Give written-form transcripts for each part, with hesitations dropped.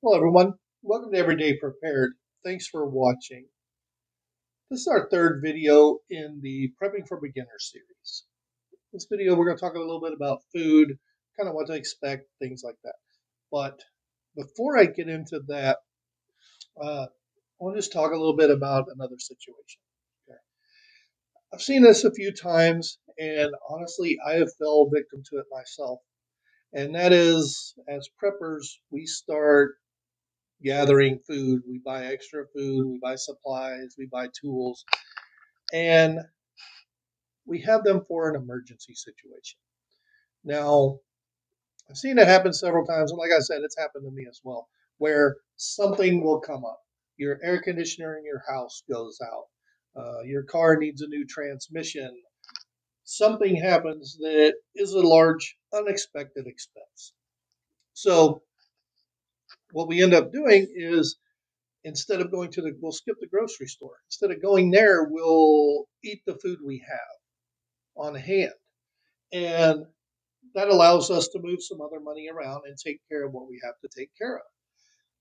Hello, everyone. Welcome to Everyday Prepared. Thanks for watching. This is our third video in the Prepping for Beginners series. This video, we're going to talk a little bit about food, kind of what to expect, things like that. But before I get into that, I want to just talk a little bit about another situation. Okay. I've seen this a few times, and honestly, I have fell victim to it myself. And that is, as preppers, we start gathering food. We buy extra food, we buy supplies, we buy tools, and we have them for an emergency situation. Now, I've seen it happen several times, and like I said, it's happened to me as well, where something will come up. Your air conditioner in your house goes out. Your car needs a new transmission. Something happens that is a large, unexpected expense. So, what we end up doing is instead of going to we'll skip the grocery store. Instead of going there, we'll eat the food we have on hand. And that allows us to move some other money around and take care of what we have to take care of.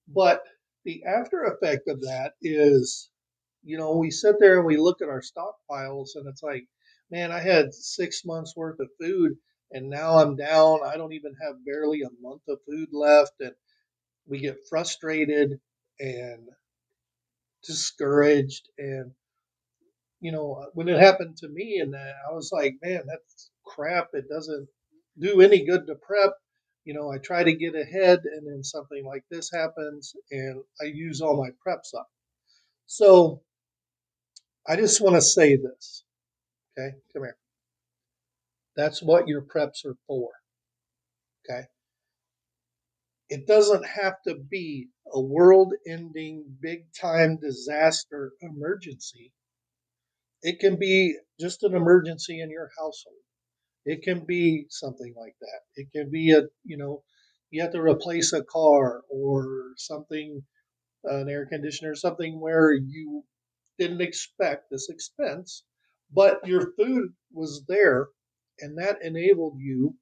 But the after effect of that is, we sit there and we look at our stockpiles and it's like, man, I had 6 months worth of food and now I'm down. I don't even have barely a month of food left. And we get frustrated and discouraged. And when it happened to me, and I was like, man, that's crap. It doesn't do any good to prep. I try to get ahead, and then something like this happens, and I use all my preps up. So I just want to say this. Okay, come here. That's what your preps are for. Okay. It doesn't have to be a world-ending, big-time disaster emergency. It can be just an emergency in your household. It can be something like that. It can be you have to replace a car or something, an air conditioner, something where you didn't expect this expense, but your food was there and that enabled you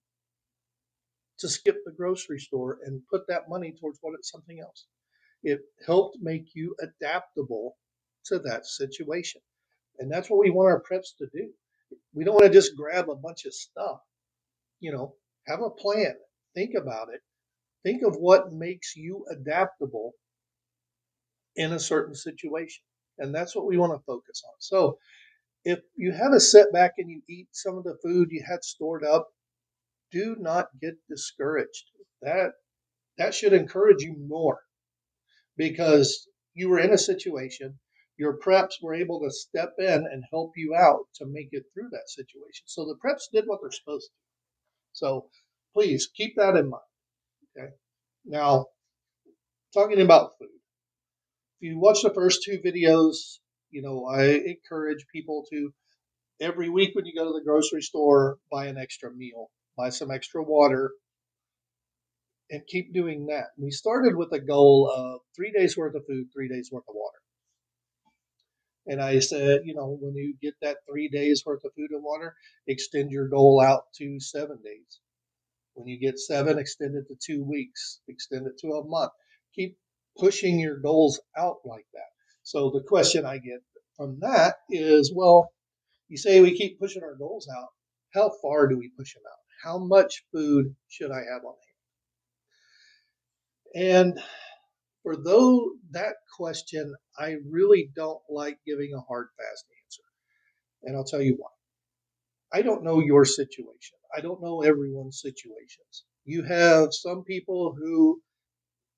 to skip the grocery store and put that money towards something else. It helped make you adaptable to that situation. And that's what we want our preps to do. We don't want to just grab a bunch of stuff. Have a plan. Think about it. Think of what makes you adaptable in a certain situation. And that's what we want to focus on. So if you have a setback and you eat some of the food you had stored up, do not get discouraged. That should encourage you more because you were in a situation, your preps were able to step in and help you out to make it through that situation. So the preps did what they're supposed to. So please keep that in mind. Okay. Now, talking about food. If you watch the first two videos, I encourage people to every week when you go to the grocery store, buy an extra meal, buy some extra water, and keep doing that. We started with a goal of 3 days worth of food, 3 days worth of water. And I said, when you get that 3 days worth of food and water, extend your goal out to 7 days. When you get 7, extend it to 2 weeks, extend it to a month. Keep pushing your goals out like that. So the question I get from that is, well, you say we keep pushing our goals out. How far do we push them out? How much food should I have on hand? And for that question, I really don't like giving a hard, fast answer. And I'll tell you why. I don't know your situation. I don't know everyone's situations. You have some people who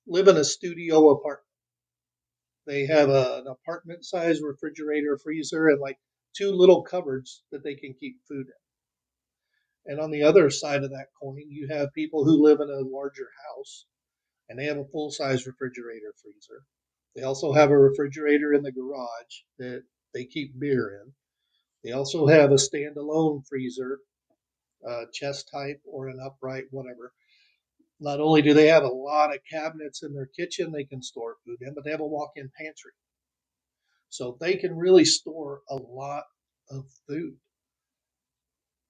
live in a studio apartment. They have an apartment size refrigerator, freezer, and like 2 little cupboards that they can keep food in. And on the other side of that coin, you have people who live in a larger house and they have a full size refrigerator, freezer. They also have a refrigerator in the garage that they keep beer in. They also have a standalone freezer, chest type or an upright, whatever. Not only do they have a lot of cabinets in their kitchen they can store food in, but they have a walk-in pantry. So they can really store a lot of food.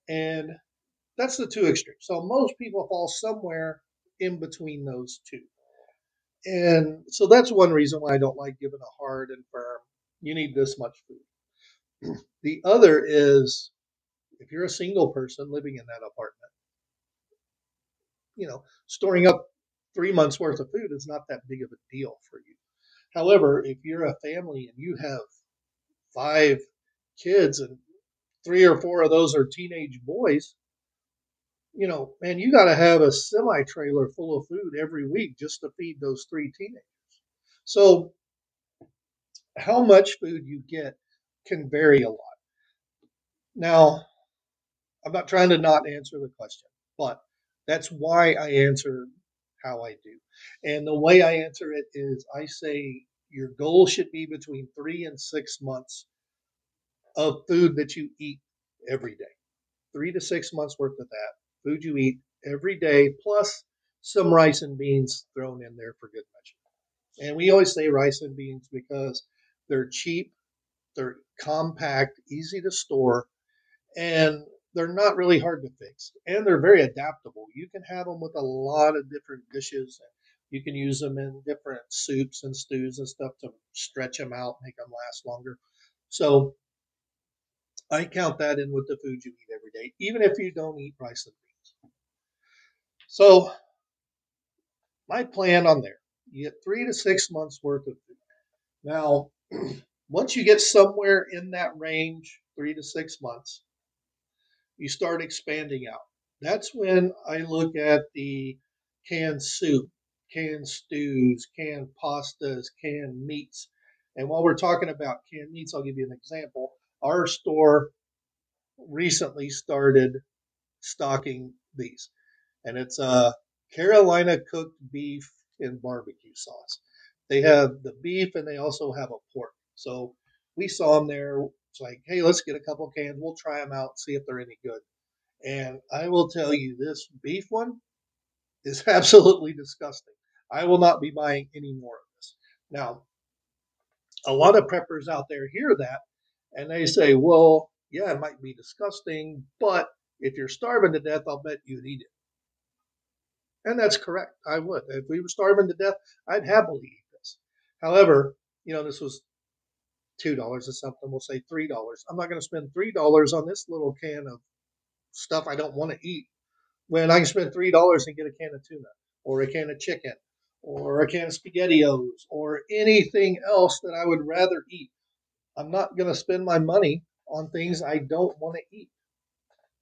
And that's the two extremes. So most people fall somewhere in between those two. And so that's one reason why I don't like giving a hard and firm, you need this much food. The other is if you're a single person living in that apartment, storing up 3 months worth of food is not that big of a deal for you. However, if you're a family and you have 5 kids and 3 or 4 of those are teenage boys, man, you got to have a semi trailer full of food every week just to feed those 3 teenagers. So, how much food you get can vary a lot. Now, I'm not trying to not answer the question, but that's why I answer how I do. And the way I answer it is I say your goal should be between 3 and 6 months of food that you eat every day. 3 to 6 months worth of that food you eat every day, plus some rice and beans thrown in there for good measure. And we always say rice and beans because they're cheap, they're compact, easy to store, and they're not really hard to fix. And they're very adaptable. You can have them with a lot of different dishes. You can use them in different soups and stews and stuff to stretch them out, make them last longer. So I count that in with the food you eat every day, even if you don't eat rice and beans. So my plan on there, you get 3 to 6 months worth of food. Now, once you get somewhere in that range, 3 to 6 months, you start expanding out. That's when I look at the canned soup, canned stews, canned pastas, canned meats. And while we're talking about canned meats, I'll give you an example. Our store recently started stocking these, and it's Carolina cooked beef in barbecue sauce. They have the beef and they also have a pork. So we saw them there. It's like, hey, let's get a couple cans. We'll try them out, see if they're any good. And I will tell you, this beef one is absolutely disgusting. I will not be buying any more of this. Now, a lot of preppers out there hear that and they say, well, yeah, it might be disgusting, but if you're starving to death, I'll bet you'd eat it. And that's correct. I would. If we were starving to death, I'd happily eat this. However, this was $2 or something. We'll say $3. I'm not going to spend $3 on this little can of stuff I don't want to eat when I can spend $3 and get a can of tuna or a can of chicken or a can of SpaghettiOs or anything else that I would rather eat. I'm not going to spend my money on things I don't want to eat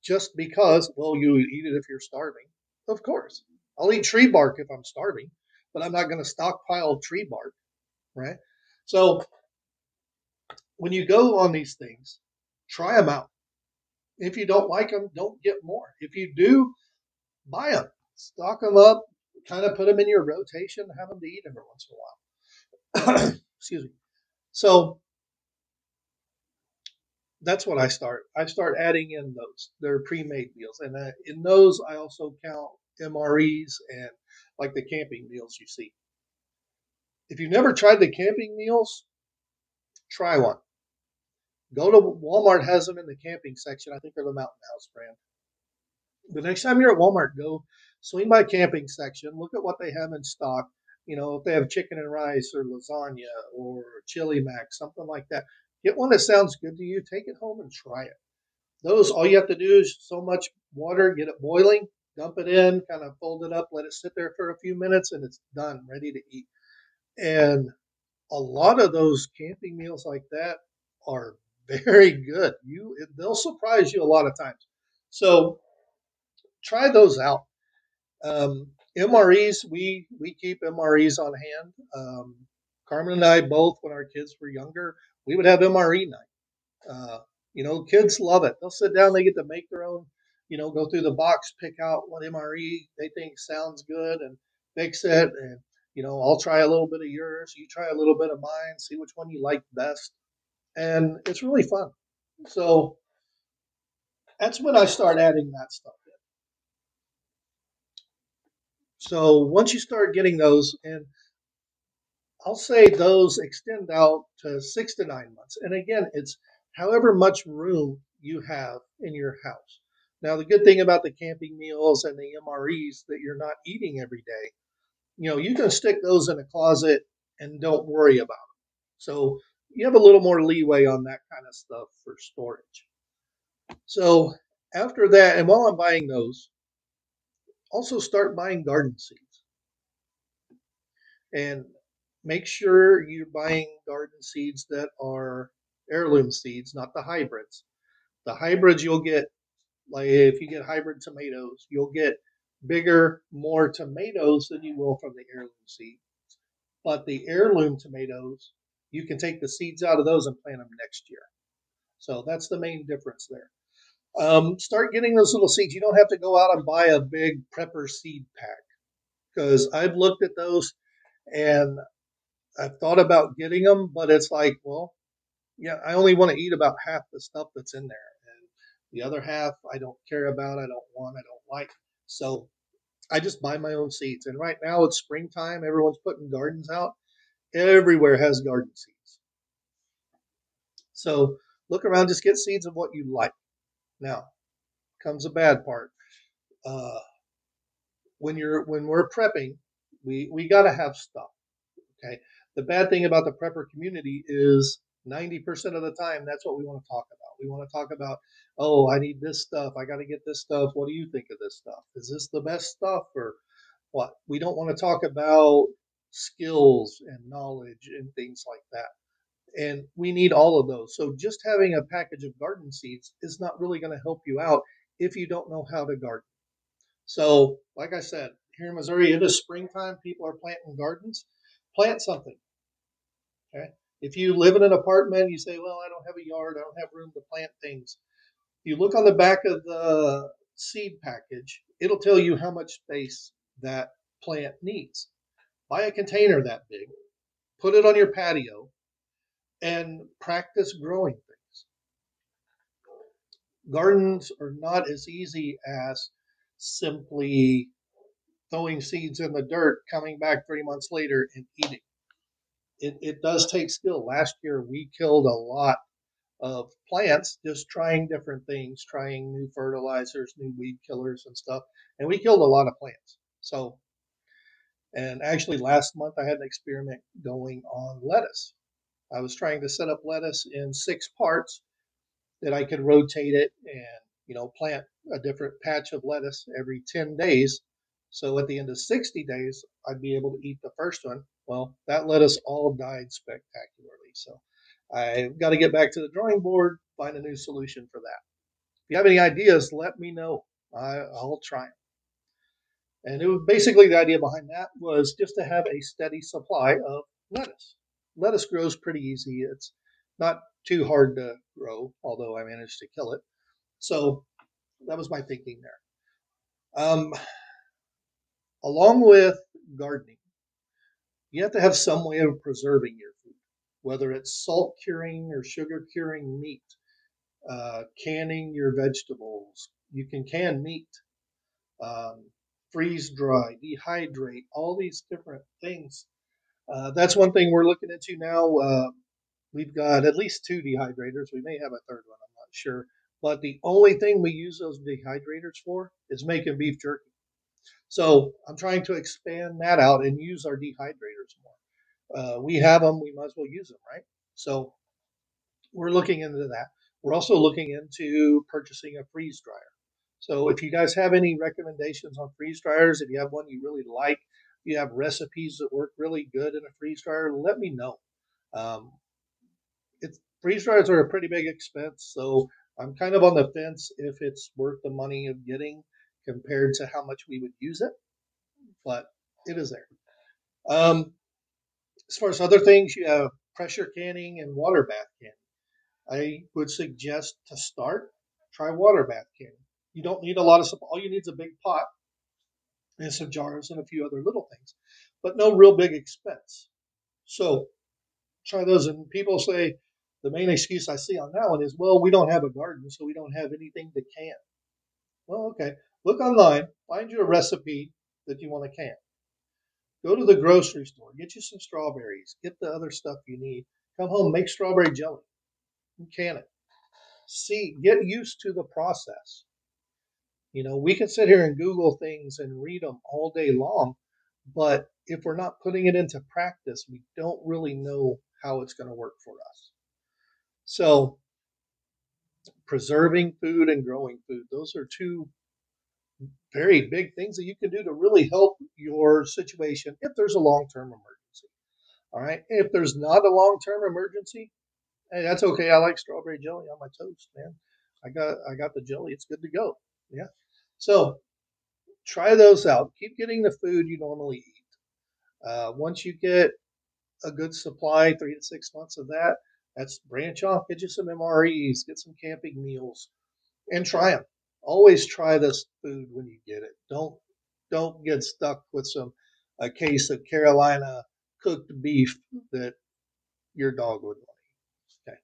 just because, well, you eat it if you're starving. Of course. I'll eat tree bark if I'm starving, but I'm not going to stockpile tree bark, right? So when you go on these things, try them out. If you don't like them, don't get more. If you do, buy them, stock them up, kind of put them in your rotation, have them to eat every once in a while. Excuse me. So that's what I start. I start adding in those. They're pre-made meals, and in those I also count MREs and like the camping meals you see. If you've never tried the camping meals, try one. Go to Walmart, has them in the camping section. I think they're the Mountain House brand. The next time you're at Walmart, go swing by camping section, look at what they have in stock. If they have chicken and rice or lasagna or chili mac, something like that. Get one that sounds good to you, take it home and try it. Those, all you have to do is so much water, get it boiling, dump it in, kind of fold it up, let it sit there for a few minutes, and it's done, ready to eat. And a lot of those camping meals like that are very good. They'll surprise you a lot of times. So try those out. MREs, we keep MREs on hand. Carmen and I both, when our kids were younger, we would have MRE night. Kids love it. They'll sit down, they get to make their own, go through the box, pick out what MRE they think sounds good and mix it. And, I'll try a little bit of yours. You try a little bit of mine, see which one you like best. And it's really fun. So that's when I start adding that stuff in. So once you start getting those, and I'll say those extend out to 6 to 9 months. And again, it's however much room you have in your house. Now, the good thing about the camping meals and the MREs that you're not eating every day, you can stick those in a closet and don't worry about them. So you have a little more leeway on that kind of stuff for storage. So after that, and while I'm buying those, also start buying garden seeds and make sure you're buying garden seeds that are heirloom seeds, not the hybrids. The hybrids you'll get, like if you get hybrid tomatoes, you'll get bigger, more tomatoes than you will from the heirloom seed. But the heirloom tomatoes, you can take the seeds out of those and plant them next year. So that's the main difference there. Start getting those little seeds. You don't have to go out and buy a big prepper seed pack because I've looked at those and I've thought about getting them, but it's like, well, yeah, I only want to eat about half the stuff that's in there. And the other half I don't care about, I don't want, I don't like. So I just buy my own seeds. And right now it's springtime, everyone's putting gardens out. Everywhere has garden seeds. So look around, just get seeds of what you like. Now comes the bad part. Uh, when we're prepping, we got to have stuff. Okay. The bad thing about the prepper community is 90% of the time that's what we want to talk about. We want to talk about, oh, I need this stuff. I got to get this stuff. What do you think of this stuff? Is this the best stuff or what? We don't want to talk about skills and knowledge and things like that. And we need all of those. So just having a package of garden seeds is not really going to help you out if you don't know how to garden. So, like I said, here in Missouri, it is springtime. People are planting gardens. Plant something. Okay. If you live in an apartment, you say, well, I don't have a yard, I don't have room to plant things. You look on the back of the seed package, it'll tell you how much space that plant needs. Buy a container that big, put it on your patio, and practice growing things. Gardens are not as easy as simply throwing seeds in the dirt, coming back 3 months later and eating. It does take skill. Last year, we killed a lot of plants, just trying different things, trying new fertilizers, new weed killers and stuff. And we killed a lot of plants. So, and actually last month I had an experiment going on lettuce. I was trying to set up lettuce in 6 parts that I could rotate it and, plant a different patch of lettuce every 10 days. So at the end of 60 days, I'd be able to eat the first one. Well, that lettuce all died spectacularly. So I've got to get back to the drawing board, find a new solution for that. If you have any ideas, let me know. I'll try them. And it was basically the idea behind that was just to have a steady supply of lettuce. Lettuce grows pretty easy. It's not too hard to grow, although I managed to kill it. So that was my thinking there. Along with gardening, you have to have some way of preserving your food, whether it's salt curing or sugar curing meat, canning your vegetables. You can can meat, um, freeze dry, dehydrate, all these different things. That's one thing we're looking into now. We've got at least 2 dehydrators. We may have a third one, I'm not sure. But the only thing we use those dehydrators for is making beef jerky. So I'm trying to expand that out and use our dehydrators more. We have them, we might as well use them, right? So we're looking into that. We're also looking into purchasing a freeze dryer. So if you guys have any recommendations on freeze dryers, if you have one you really like, if you have recipes that work really good in a freeze dryer, let me know. Um, Freeze dryers are a pretty big expense, so I'm kind of on the fence if it's worth the money of getting compared to how much we would use it, but it is there. Um, as far as other things, you have pressure canning and water bath canning. I would suggest to start, try water bath canning. You don't need a lot of supply. All you need is a big pot and some jars and a few other little things, but no real big expense. So try those. And people say the main excuse I see on that one is, well, we don't have a garden, so we don't have anything to can. Well, okay. Look online, find you a recipe that you want to can. Go to the grocery store, get you some strawberries, get the other stuff you need. Come home, make strawberry jelly, and can it. See, get used to the process. We can sit here and Google things and read them all day long, But if we're not putting it into practice, we don't really know how it's going to work for us. So, preserving food and growing food, those are two very big things that you can do to really help your situation if there's a long term emergency. All right. If there's not a long term emergency, hey, that's okay. I like strawberry jelly on my toast, man. I got the jelly. It's good to go. Yeah. So try those out. Keep getting the food you normally eat. Once you get a good supply, 3 to 6 months of that, that's branch off. Get you some MREs. Get some camping meals, and try them. Always try this food when you get it. Don't get stuck with a case of Carolina cooked beef that your dog would want. Okay.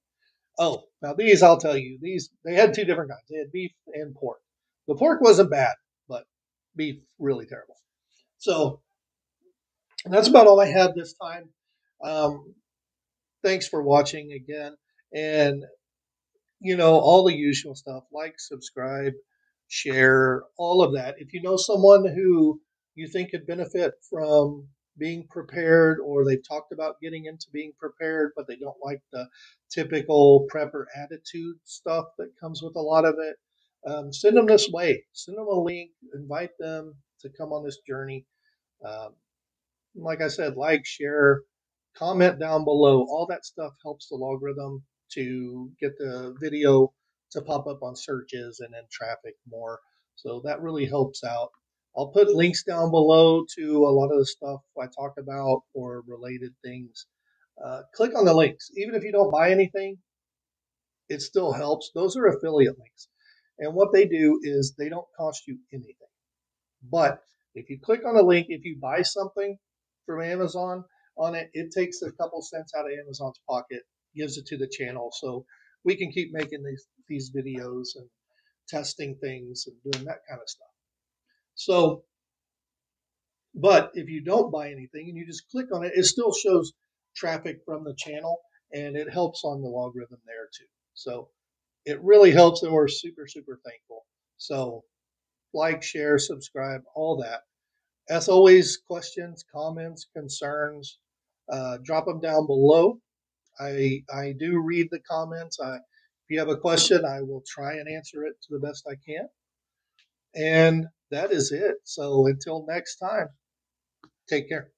Oh, now these I'll tell you. These they had two different kinds. They had beef and pork. The pork wasn't bad, but beef really terrible. So that's about all I have this time. Um, Thanks for watching again, and all the usual stuff like, subscribe, share, all of that. If you know someone who you think could benefit from being prepared, or they've talked about getting into being prepared, but they don't like the typical prepper attitude stuff that comes with a lot of it, send them this way. Send them a link, invite them to come on this journey. Um, like I said, like, share, comment down below. All that stuff helps the logarithm to get the video to pop up on searches and then traffic more. So that really helps out. I'll put links down below to a lot of the stuff I talk about or related things. Click on the links. Even if you don't buy anything, it still helps. Those are affiliate links. And what they do is they don't cost you anything. But if you click on a link, if you buy something from Amazon on it, it takes a couple cents out of Amazon's pocket, gives it to the channel, so we can keep making these videos and testing things and doing that kind of stuff. So, but if you don't buy anything and you just click on it, it still shows traffic from the channel, and it helps on the logarithm there too. So it really helps, and we're super, super thankful. So like, share, subscribe, all that. As always, questions, comments, concerns, drop them down below. I do read the comments. If you have a question, I will try and answer it to the best I can. And that is it. So until next time, take care.